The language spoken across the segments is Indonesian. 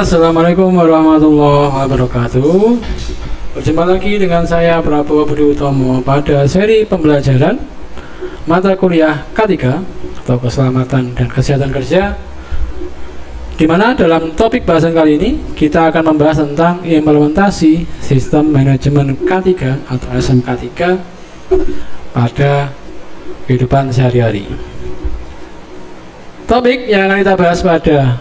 Assalamualaikum warahmatullahi wabarakatuh. Berjumpa lagi dengan saya Prabowo Budi Utomo pada seri pembelajaran mata kuliah K3 atau Keselamatan dan Kesehatan Kerja, di mana dalam topik bahasan kali ini kita akan membahas tentang implementasi sistem manajemen K3 atau SMK3 pada kehidupan sehari-hari. Topik yang akan kita bahas pada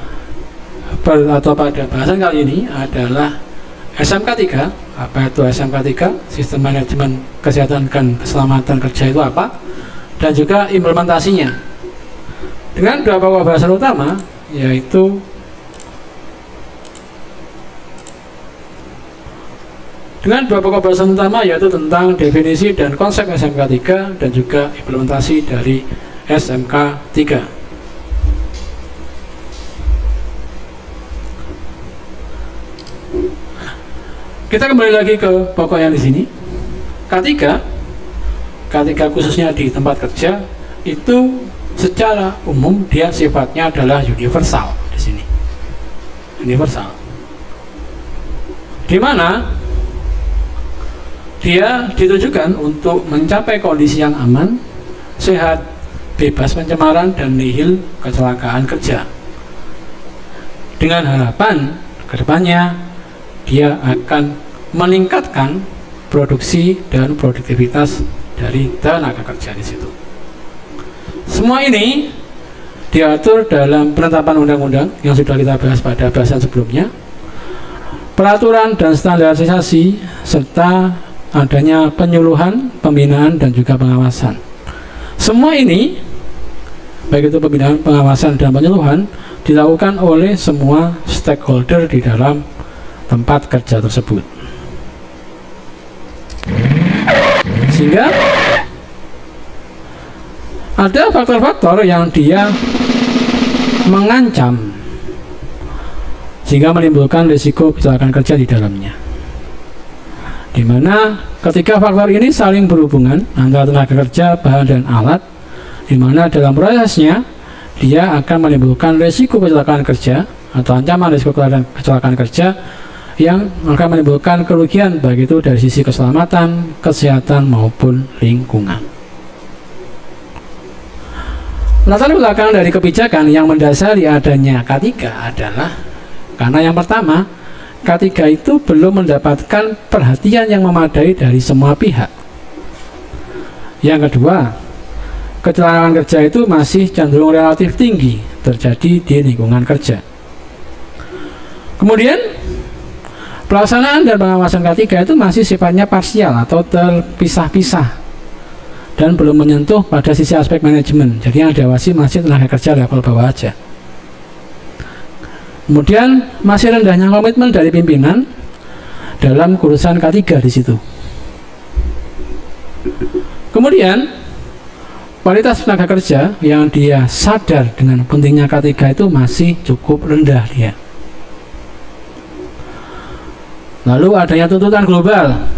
bahasan kali ini adalah SMK3. Apa itu SMK3? Sistem Manajemen Kesehatan dan Keselamatan Kerja itu apa? Dan juga implementasinya. Dengan dua pokok bahasan utama, yaitu tentang definisi dan konsep SMK3 dan juga implementasi dari SMK3. Kita kembali lagi ke pokok yang di sini. K3 khususnya di tempat kerja itu secara umum dia sifatnya adalah universal di sini. Universal. Di mana dia ditujukan untuk mencapai kondisi yang aman, sehat, bebas pencemaran dan nihil kecelakaan kerja. Dengan harapan kedepannya dia akan meningkatkan produksi dan produktivitas dari tenaga kerja di situ. Semua ini diatur dalam penetapan undang-undang yang sudah kita bahas pada bahasan sebelumnya, peraturan dan standarisasi, serta adanya penyuluhan, pembinaan, dan juga pengawasan. Semua ini, baik itu pembinaan, pengawasan, dan penyuluhan, dilakukan oleh semua stakeholder di dalam tempat kerja tersebut, sehingga ada faktor-faktor yang dia mengancam sehingga menimbulkan risiko kecelakaan kerja di dalamnya, di mana ketika faktor ini saling berhubungan antara tenaga kerja, bahan dan alat, di mana dalam prosesnya dia akan menimbulkan risiko kecelakaan kerja atau ancaman risiko kecelakaan kerja yang akan menimbulkan kerugian baik itu dari sisi keselamatan, kesehatan maupun lingkungan. Latar belakang dari kebijakan yang mendasari adanya K3 adalah karena yang pertama, K3 itu belum mendapatkan perhatian yang memadai dari semua pihak. Yang kedua, kecelakaan kerja itu masih cenderung relatif tinggi terjadi di lingkungan kerja. Kemudian pelaksanaan dan pengawasan K3 itu masih sifatnya parsial atau terpisah-pisah dan belum menyentuh pada sisi aspek manajemen. Jadi yang diawasi masih tenaga kerja level bawah aja. Kemudian masih rendahnya komitmen dari pimpinan dalam urusan K3 di situ. Kemudian kualitas tenaga kerja yang dia sadar dengan pentingnya K3 itu masih cukup rendah dia. Lalu adanya tuntutan global,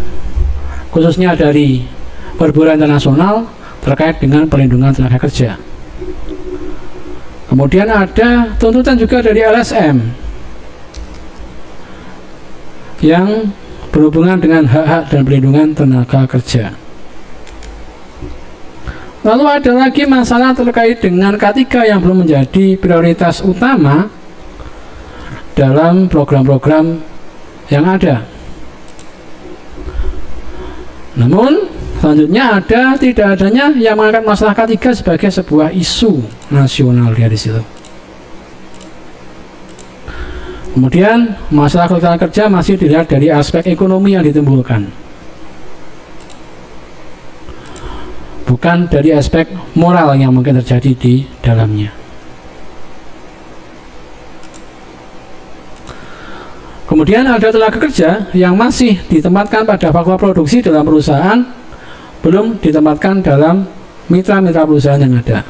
khususnya dari perburuan internasional terkait dengan perlindungan tenaga kerja. Kemudian ada tuntutan juga dari LSM yang berhubungan dengan hak-hak dan perlindungan tenaga kerja. Lalu ada lagi masalah terkait dengan K3 yang belum menjadi prioritas utama dalam program-program yang ada. Namun selanjutnya ada tidak adanya yang mengangkat masalah K3 sebagai sebuah isu nasional di situ. Kemudian masalah kecelakaan kerja masih dilihat dari aspek ekonomi yang ditimbulkan, bukan dari aspek moral yang mungkin terjadi di dalamnya. Kemudian ada tenaga kerja yang masih ditempatkan pada faktor produksi dalam perusahaan, belum ditempatkan dalam mitra-mitra perusahaan yang ada.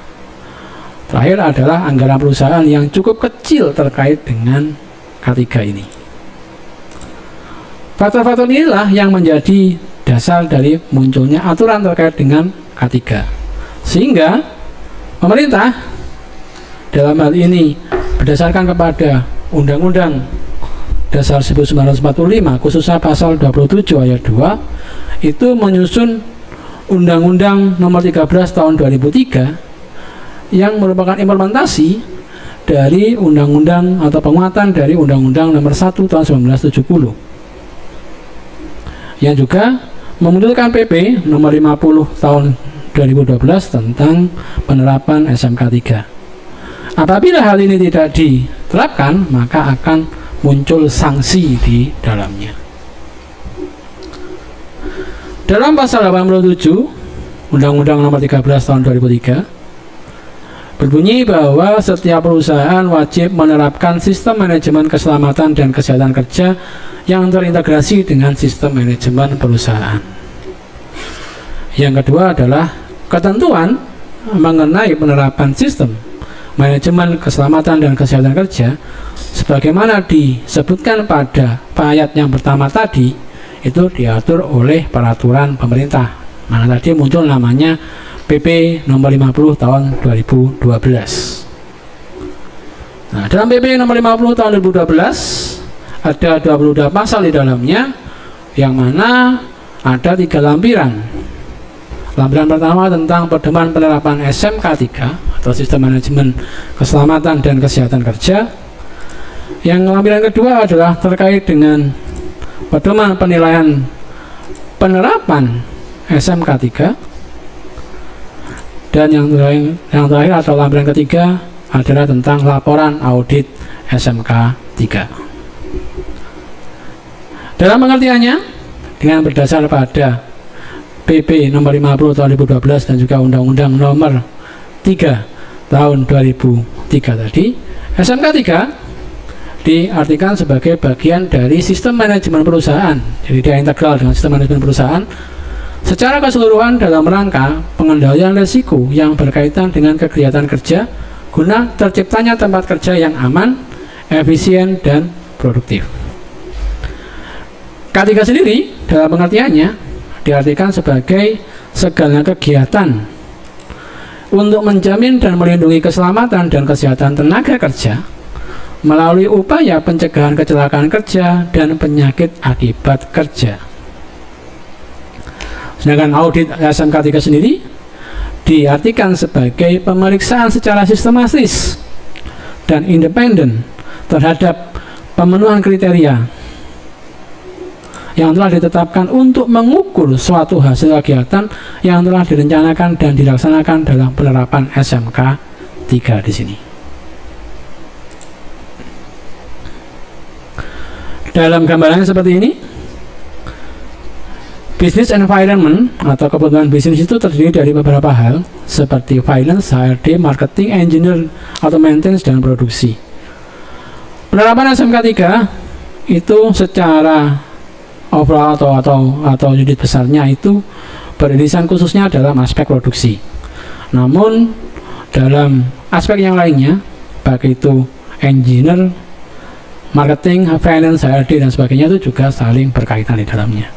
Terakhir adalah anggaran perusahaan yang cukup kecil terkait dengan K3 ini. Faktor-faktor inilah yang menjadi dasar dari munculnya aturan terkait dengan K3. Sehingga pemerintah dalam hal ini berdasarkan kepada Undang-Undang Dasar 1945 khususnya pasal 27 ayat 2 itu menyusun Undang-Undang Nomor 13 Tahun 2003 yang merupakan implementasi dari undang-undang atau penguatan dari Undang-Undang Nomor 1 Tahun 1970 yang juga memunculkan PP Nomor 50 Tahun 2012 tentang penerapan SMK 3. Apabila hal ini tidak diterapkan, maka akan muncul sanksi di dalamnya. Dalam pasal 87 Undang-Undang Nomor 13 Tahun 2003 berbunyi bahwa setiap perusahaan wajib menerapkan sistem manajemen keselamatan dan kesehatan kerja yang terintegrasi dengan sistem manajemen perusahaan. Yang kedua adalah ketentuan mengenai penerapan sistem manajemen keselamatan dan kesehatan kerja sebagaimana disebutkan pada ayat yang pertama tadi itu diatur oleh peraturan pemerintah. Mana tadi muncul namanya PP nomor 50 tahun 2012. Nah, dalam PP nomor 50 tahun 2012 ada 22 pasal di dalamnya yang mana ada 3 lampiran. Lampiran pertama tentang pedoman penerapan SMK 3 atau Sistem Manajemen Keselamatan dan Kesehatan Kerja. Yang lampiran kedua adalah terkait dengan pedoman penilaian penerapan SMK 3. Dan yang terakhir atau lampiran ketiga adalah tentang laporan audit SMK 3. Dalam pengertiannya, dengan berdasar pada PP nomor 50 tahun 2012 dan juga Undang-Undang nomor 3 tahun 2003 tadi, SMK 3 diartikan sebagai bagian dari sistem manajemen perusahaan. Jadi dia integral dengan sistem manajemen perusahaan secara keseluruhan dalam rangka pengendalian risiko yang berkaitan dengan kegiatan kerja guna terciptanya tempat kerja yang aman, efisien, dan produktif. K3 sendiri dalam pengertiannya diartikan sebagai segala kegiatan untuk menjamin dan melindungi keselamatan dan kesehatan tenaga kerja melalui upaya pencegahan kecelakaan kerja dan penyakit akibat kerja. Sedangkan audit SMK 3 sendiri diartikan sebagai pemeriksaan secara sistematis dan independen terhadap pemenuhan kriteria yang telah ditetapkan untuk mengukur suatu hasil kegiatan yang telah direncanakan dan dilaksanakan dalam penerapan SMK 3 di sini. Dalam gambarannya seperti ini, business environment atau kebutuhan bisnis itu terdiri dari beberapa hal seperti finance, HRD, marketing, engineer, atau maintenance, dan produksi. Penerapan SMK 3 itu secara overall atau unit besarnya itu beririsan khususnya dalam aspek produksi. Namun dalam aspek yang lainnya, baik itu engineer, marketing, finance, HRD, dan sebagainya itu juga saling berkaitan di dalamnya.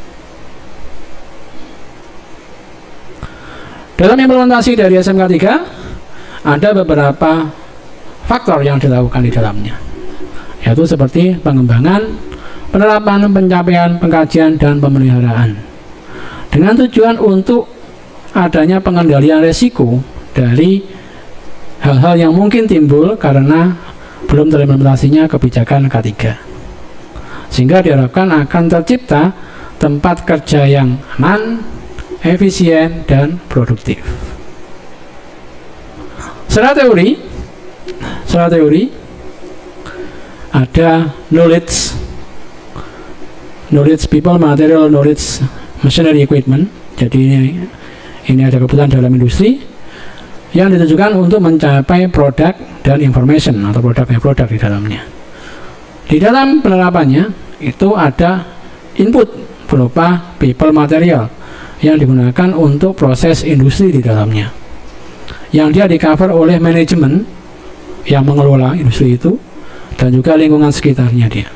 Dalam implementasi dari SMK 3 ada beberapa faktor yang dilakukan di dalamnya, yaitu seperti pengembangan, penerapan, pencapaian, pengkajian, dan pemeliharaan dengan tujuan untuk adanya pengendalian resiko dari hal-hal yang mungkin timbul karena belum terimplementasinya kebijakan K3, sehingga diharapkan akan tercipta tempat kerja yang aman, efisien, dan produktif. Secara teori ada knowledge people, material, knowledge, machinery, equipment. Jadi ini ada kebutuhan dalam industri yang ditujukan untuk mencapai produk dan information atau produk di dalamnya. Di dalam penerapannya itu ada input berupa people, material yang digunakan untuk proses industri di dalamnya, yang dia di cover oleh manajemen yang mengelola industri itu dan juga lingkungan sekitarnya dia,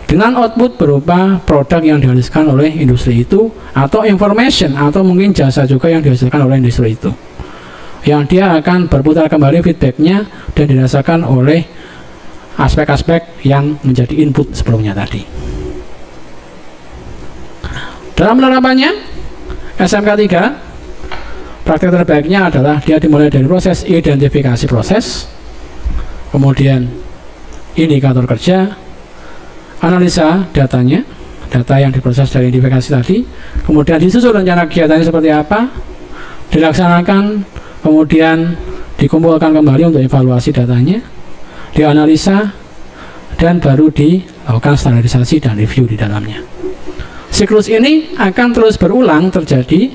dengan output berupa produk yang dihasilkan oleh industri itu atau information atau mungkin jasa juga yang dihasilkan oleh industri itu, yang dia akan berputar kembali feedbacknya dan dirasakan oleh aspek-aspek yang menjadi input sebelumnya tadi. Dalam penerapannya SMK 3, praktek terbaiknya adalah dia dimulai dari proses identifikasi proses, kemudian indikator kerja, analisa datanya, data yang diproses dari identifikasi tadi, kemudian disusun rencana kegiatannya seperti apa, dilaksanakan, kemudian dikumpulkan kembali untuk evaluasi datanya, dianalisa, dan baru dilakukan standarisasi dan review di dalamnya. Siklus ini akan terus berulang terjadi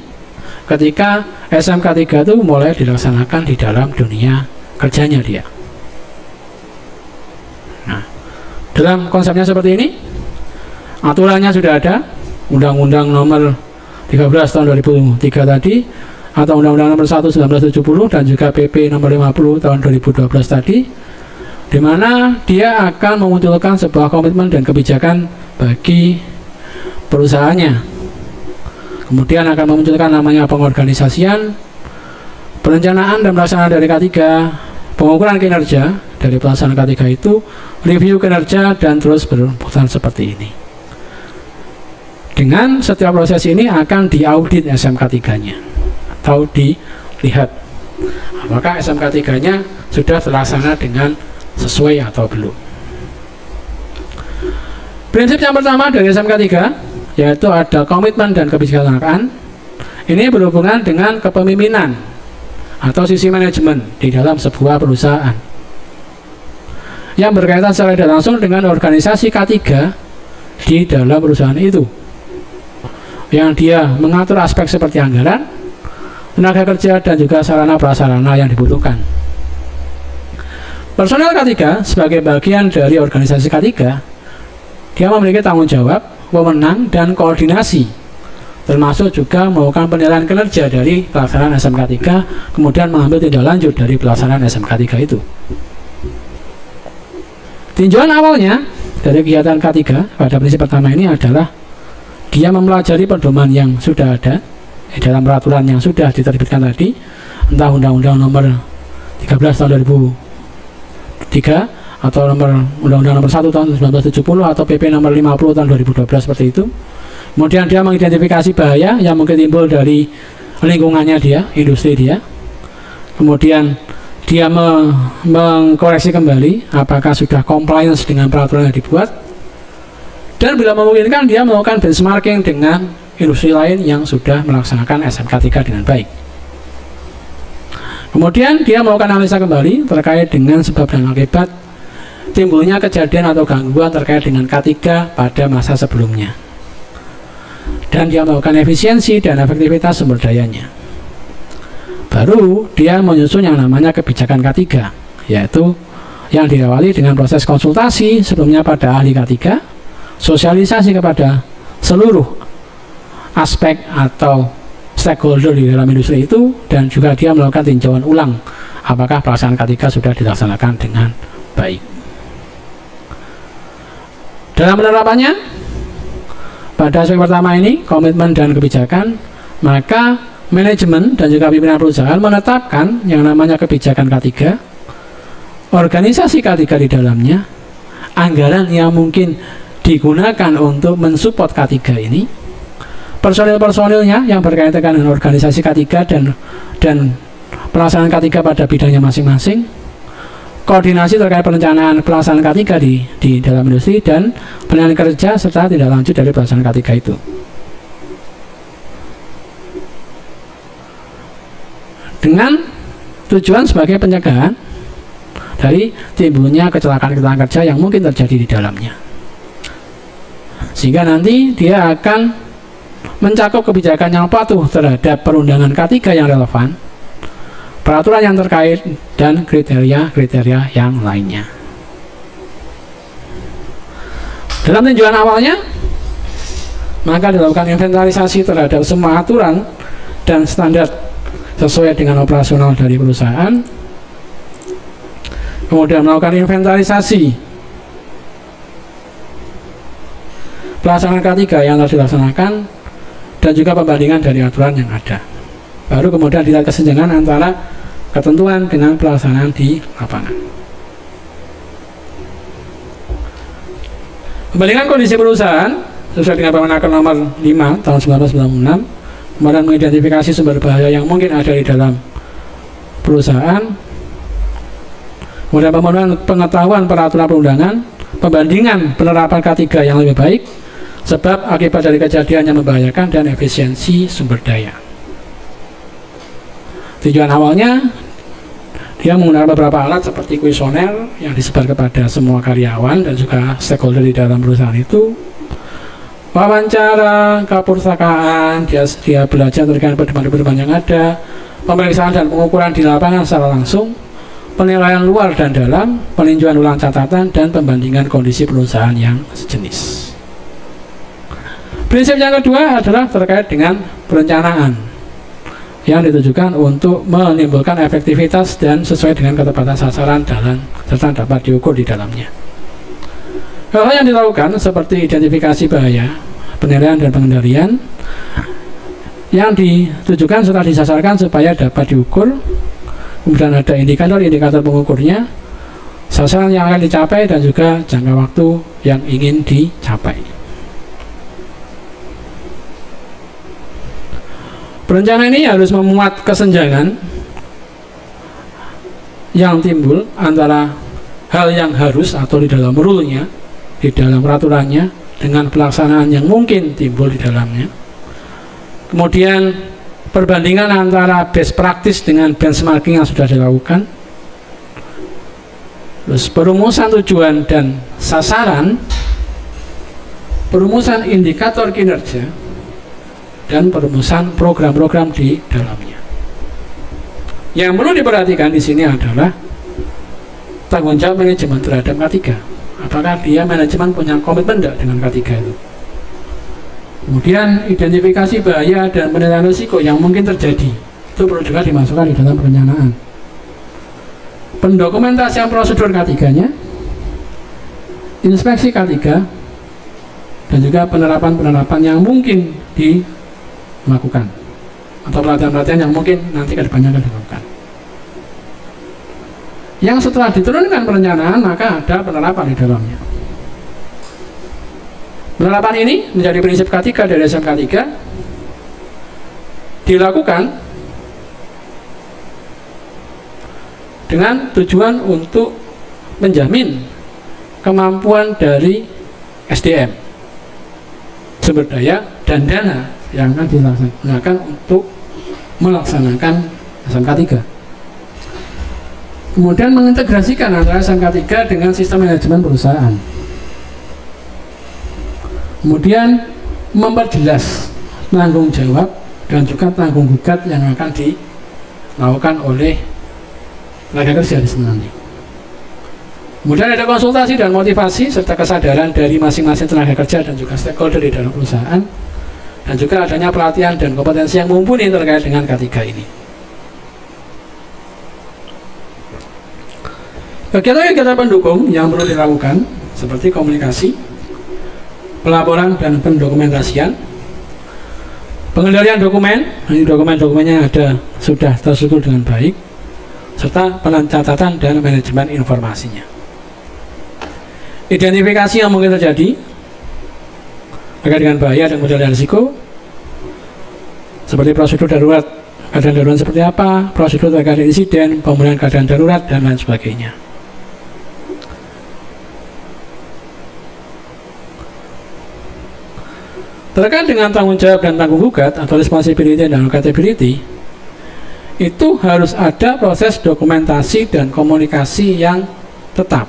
ketika SMK 3 itu mulai dilaksanakan di dalam dunia kerjanya dia. Nah, dalam konsepnya seperti ini, aturannya sudah ada, Undang-Undang Nomor 13 tahun 2003 tadi, atau Undang-Undang Nomor 1 1970, dan juga PP Nomor 50 tahun 2012 tadi, di mana dia akan memunculkan sebuah komitmen dan kebijakan bagi perusahaannya. Kemudian akan memunculkan namanya pengorganisasian, perencanaan dan pelaksanaan dari K3, pengukuran kinerja dari pelaksanaan K3 itu, review kinerja, dan terus berputar seperti ini. Dengan setiap proses ini akan diaudit SMK 3-nya, atau dilihat apakah SMK 3-nya sudah terlaksana dengan sesuai atau belum. Prinsip yang pertama dari SMK 3 yaitu ada komitmen dan kebijakan. Ini berhubungan dengan kepemimpinan atau sisi manajemen di dalam sebuah perusahaan yang berkaitan secara tidak langsung dengan organisasi K3 di dalam perusahaan itu, yang dia mengatur aspek seperti anggaran, tenaga kerja, dan juga sarana prasarana yang dibutuhkan. Personel K3 sebagai bagian dari organisasi K3, dia memiliki tanggung jawab, wewenang, dan koordinasi, termasuk juga melakukan penilaian kinerja dari pelaksanaan SMK 3, kemudian mengambil tindak lanjut dari pelaksanaan SMK 3 itu. Tinjauan awalnya dari kegiatan K3 pada prinsip pertama ini adalah dia mempelajari pedoman yang sudah ada di dalam peraturan yang sudah diterbitkan tadi, entah Undang-Undang Nomor 13 tahun 2003 atau Undang-Undang Nomor 1 tahun 1970 atau PP Nomor 50 tahun 2012 seperti itu. Kemudian dia mengidentifikasi bahaya yang mungkin timbul dari lingkungannya dia, industri dia. Kemudian dia mengkoreksi kembali apakah sudah compliance dengan peraturan yang dibuat, dan bila memungkinkan dia melakukan benchmarking dengan industri lain yang sudah melaksanakan SMK 3 dengan baik. Kemudian dia melakukan analisa kembali terkait dengan sebab dan akibat timbulnya kejadian atau gangguan terkait dengan K3 pada masa sebelumnya, dan dia melakukan efisiensi dan efektivitas sumber dayanya. Baru dia menyusun yang namanya kebijakan K3, yaitu yang diawali dengan proses konsultasi sebelumnya pada ahli K3, sosialisasi kepada seluruh aspek atau stakeholder di dalam industri itu, dan juga dia melakukan tinjauan ulang apakah pelaksanaan K3 sudah dilaksanakan dengan baik. Dalam penerapannya, pada aspek pertama ini, komitmen dan kebijakan, maka manajemen dan juga pimpinan perusahaan menetapkan yang namanya kebijakan K3, organisasi K3 di dalamnya, anggaran yang mungkin digunakan untuk mensupport K3 ini, personil-personilnya yang berkaitan dengan organisasi K3 dan pelaksanaan K3 pada bidangnya masing-masing, koordinasi terkait perencanaan pelaksanaan K3 di dalam industri, dan penilaian kerja serta tindak lanjut dari pelaksanaan K3 itu. Dengan tujuan sebagai pencegahan dari timbulnya kecelakaan-kecelakaan kerja yang mungkin terjadi di dalamnya, sehingga nanti dia akan mencakup kebijakan yang patuh terhadap perundangan K3 yang relevan, peraturan yang terkait, dan kriteria-kriteria yang lainnya. Dalam tinjauan awalnya, maka dilakukan inventarisasi terhadap semua aturan dan standar sesuai dengan operasional dari perusahaan. Kemudian melakukan inventarisasi pelaksanaan K3 yang telah dilaksanakan, dan juga pembandingan dari aturan yang ada. Baru kemudian dilihat kesenjangan antara ketentuan dengan pelaksanaan di lapangan. Pembandingan kondisi perusahaan sesuai dengan Permenaker nomor 5 tahun 1996, kemudian mengidentifikasi sumber bahaya yang mungkin ada di dalam perusahaan, kemudian pemenuhan pengetahuan peraturan perundangan, pembandingan penerapan K3 yang lebih baik, sebab akibat dari kejadian yang membahayakan, dan efisiensi sumber daya. Tujuan awalnya dia menggunakan beberapa alat seperti kuesioner yang disebar kepada semua karyawan dan juga stakeholder di dalam perusahaan itu, wawancara, keperpustakaan, dia belajar terkait perdeman-perdeman yang ada, pemeriksaan dan pengukuran di lapangan secara langsung, penilaian luar dan dalam, peninjauan ulang catatan, dan pembandingan kondisi perusahaan yang sejenis. Prinsip yang kedua adalah terkait dengan perencanaan yang ditujukan untuk menimbulkan efektivitas dan sesuai dengan ketepatan sasaran serta dapat diukur di dalamnya. Hal-hal yang dilakukan seperti identifikasi bahaya, penilaian dan pengendalian yang ditujukan serta disasarkan supaya dapat diukur, kemudian ada indikator-indikator pengukurnya, sasaran yang akan dicapai, dan juga jangka waktu yang ingin dicapai. Perencanaan ini harus memuat kesenjangan yang timbul antara hal yang harus atau di dalam rule-nya, di dalam peraturannya, dengan pelaksanaan yang mungkin timbul di dalamnya. Kemudian perbandingan antara best practice dengan benchmarking yang sudah dilakukan. Terus perumusan tujuan dan sasaran, perumusan indikator kinerja, dan perumusan program-program di dalamnya. Yang perlu diperhatikan di sini adalah tanggung jawab manajemen terhadap K3. Apakah dia manajemen punya komitmen tidak dengan K3 itu? Kemudian identifikasi bahaya dan penilaian risiko yang mungkin terjadi, itu perlu juga dimasukkan di dalam perencanaan. Pendokumentasian prosedur K3-nya, inspeksi K3, dan juga penerapan-penerapan yang mungkin dilakukan, atau pelatihan-pelatihan yang mungkin nanti ke depannya akan dilakukan. Yang setelah diturunkan perencanaan, maka ada penerapan di dalamnya. Penerapan ini menjadi prinsip K3 dari SMK 3 dilakukan dengan tujuan untuk menjamin kemampuan dari SDM, sumber daya dan dana yang akan digunakan untuk melaksanakan SMK 3. Kemudian mengintegrasikan antara SMK 3 dengan sistem manajemen perusahaan. Kemudian memperjelas tanggung jawab dan juga tanggung gugat yang akan dilakukan oleh tenaga kerja di sini nanti. Kemudian ada konsultasi dan motivasi serta kesadaran dari masing-masing tenaga kerja dan juga stakeholder di dalam perusahaan, dan juga adanya pelatihan dan kompetensi yang mumpuni terkait dengan K3 ini. Kegiatan-kegiatan pendukung yang perlu dilakukan seperti komunikasi, pelaporan dan pendokumentasian, pengendalian dokumen, ini dokumen-dokumennya ada sudah terstruktur dengan baik, serta pencatatan dan manajemen informasinya. Identifikasi yang mungkin terjadi terkait dengan bahaya dan pengendalian risiko, seperti prosedur darurat, keadaan darurat seperti apa, prosedur terkait insiden, pemulihan keadaan darurat, dan lain sebagainya. Terkait dengan tanggung jawab dan tanggung gugat atau responsibility dan accountability, itu harus ada proses dokumentasi dan komunikasi yang tetap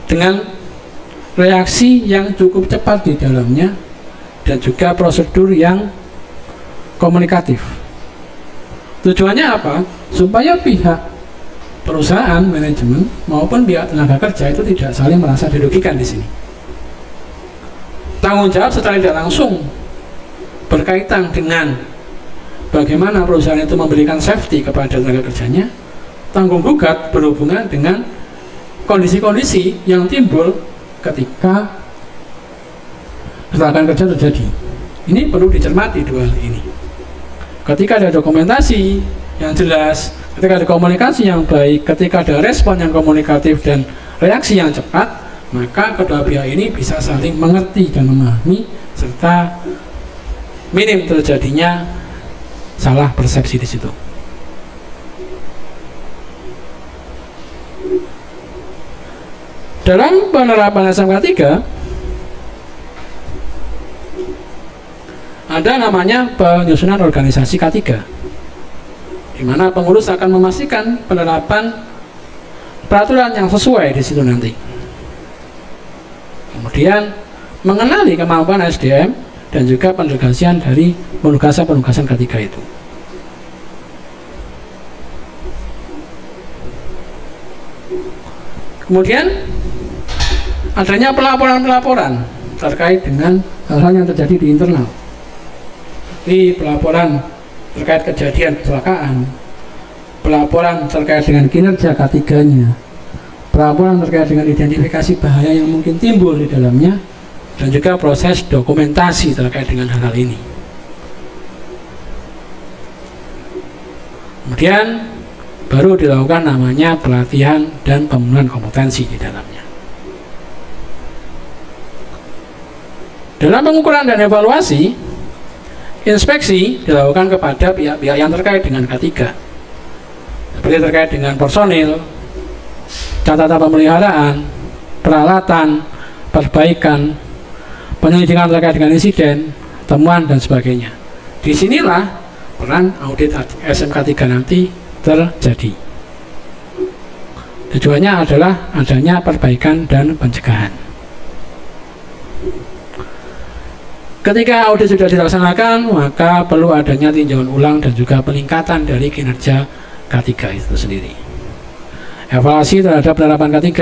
dengan reaksi yang cukup cepat di dalamnya, dan juga prosedur yang komunikatif. Tujuannya apa? Supaya pihak perusahaan, manajemen maupun pihak tenaga kerja itu tidak saling merasa dirugikan di sini. Tanggung jawab secara tidak langsung berkaitan dengan bagaimana perusahaan itu memberikan safety kepada tenaga kerjanya. Tanggung gugat berhubungan dengan kondisi-kondisi yang timbul ketika kecelakaan kerja terjadi. Ini perlu dicermati dua hal ini. Ketika ada dokumentasi yang jelas, ketika ada komunikasi yang baik, ketika ada respon yang komunikatif dan reaksi yang cepat, maka kedua pihak ini bisa saling mengerti dan memahami serta minim terjadinya salah persepsi di situ. Dalam penerapan SMK 3 ada namanya penyusunan organisasi K3, di mana pengurus akan memastikan penerapan peraturan yang sesuai di situ nanti. Kemudian mengenali kemampuan SDM dan juga pendelegasian dari penugasan K3 itu. Kemudian adanya pelaporan-pelaporan terkait dengan hal-hal yang terjadi di internal. Di pelaporan terkait kejadian kecelakaan, pelaporan terkait dengan kinerja K3-nya, pelaporan terkait dengan identifikasi bahaya yang mungkin timbul di dalamnya, dan juga proses dokumentasi terkait dengan hal-hal ini. Kemudian baru dilakukan namanya pelatihan dan pemenuhan kompetensi di dalamnya. Dalam pengukuran dan evaluasi, inspeksi dilakukan kepada pihak-pihak yang terkait dengan K3, seperti terkait dengan personil, catatan pemeliharaan, peralatan, perbaikan, penyelidikan terkait dengan insiden, temuan, dan sebagainya. Disinilah peran audit SMK 3 nanti terjadi. Tujuannya adalah adanya perbaikan dan pencegahan. Ketika audit sudah dilaksanakan, maka perlu adanya tinjauan ulang dan juga peningkatan dari kinerja K3 itu sendiri. Evaluasi terhadap penerapan K3,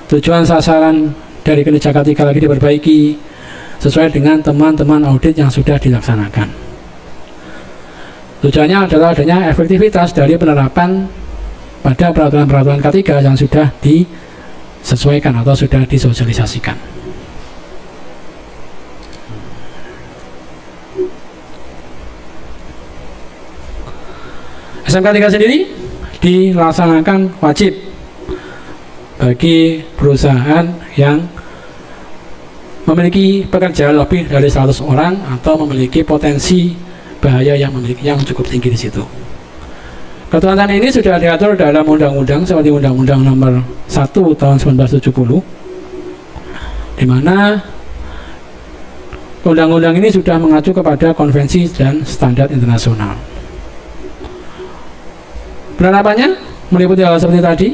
tujuan sasaran dari kinerja K3 lagi diperbaiki sesuai dengan teman-teman audit yang sudah dilaksanakan. Tujuannya adalah adanya efektivitas dari penerapan pada peraturan-peraturan K3 yang sudah disesuaikan atau sudah disosialisasikan. SMK 3 sendiri dilaksanakan wajib bagi perusahaan yang memiliki pekerja lebih dari 100 orang atau memiliki potensi bahaya yang cukup tinggi di situ. Ketentuan ini sudah diatur dalam undang-undang seperti Undang-Undang Nomor 1 Tahun 1970, di mana undang-undang ini sudah mengacu kepada konvensi dan standar internasional. Penerapannya meliputi hal seperti tadi.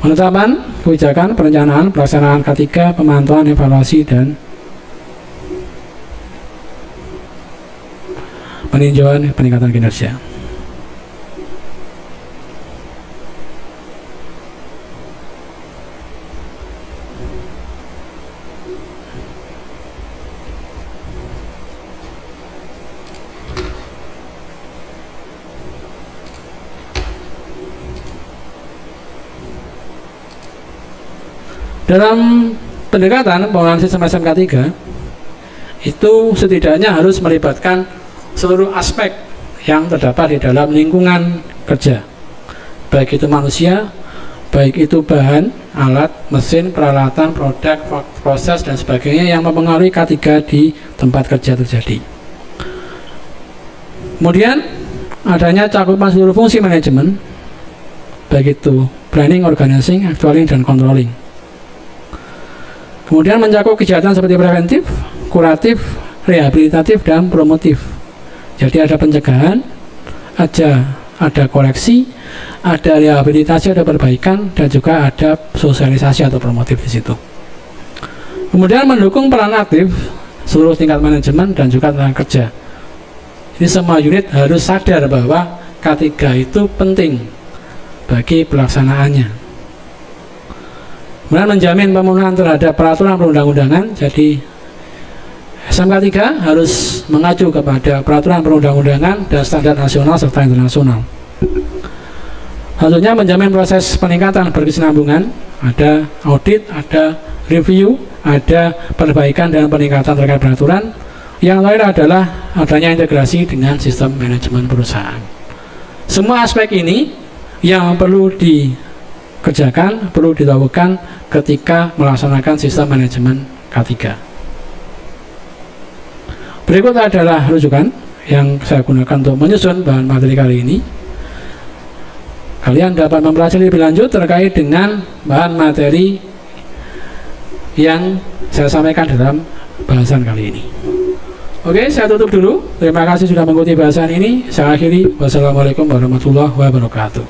Penetapan kebijakan, perencanaan, pelaksanaan K3, pemantauan, evaluasi, dan peninjauan peningkatan kinerja. Dalam pendekatan pengelolaan sistem SMK 3 itu setidaknya harus melibatkan seluruh aspek yang terdapat di dalam lingkungan kerja, baik itu manusia, baik itu bahan, alat, mesin, peralatan, produk, proses, dan sebagainya yang mempengaruhi K3 di tempat kerja terjadi. Kemudian adanya cakupan seluruh fungsi manajemen, baik itu planning, organizing, actualing, dan controlling. Kemudian mencakup kegiatan seperti preventif, kuratif, rehabilitatif, dan promotif. Jadi ada pencegahan, ada koreksi, ada rehabilitasi, ada perbaikan, dan juga ada sosialisasi atau promotif di situ. Kemudian mendukung peran aktif seluruh tingkat manajemen dan juga tenaga kerja. Jadi semua unit harus sadar bahwa K3 itu penting bagi pelaksanaannya. Kemudian menjamin pemenuhan terhadap peraturan perundang-undangan. Jadi SMK 3 harus mengacu kepada peraturan perundang-undangan dan standar nasional serta internasional. Selanjutnya menjamin proses peningkatan berkesinambungan, ada audit, ada review, ada perbaikan dan peningkatan terkait peraturan Yang lain adalah adanya integrasi dengan sistem manajemen perusahaan. Semua aspek ini yang perlu dikerjakan, perlu dilakukan ketika melaksanakan sistem manajemen K3. Berikut adalah rujukan yang saya gunakan untuk menyusun bahan materi kali ini. Kalian dapat mempelajari lebih lanjut terkait dengan bahan materi yang saya sampaikan dalam bahasan kali ini. Oke, saya tutup dulu. Terima kasih sudah mengikuti bahasan ini. Saya akhiri. Wassalamualaikum warahmatullahi wabarakatuh.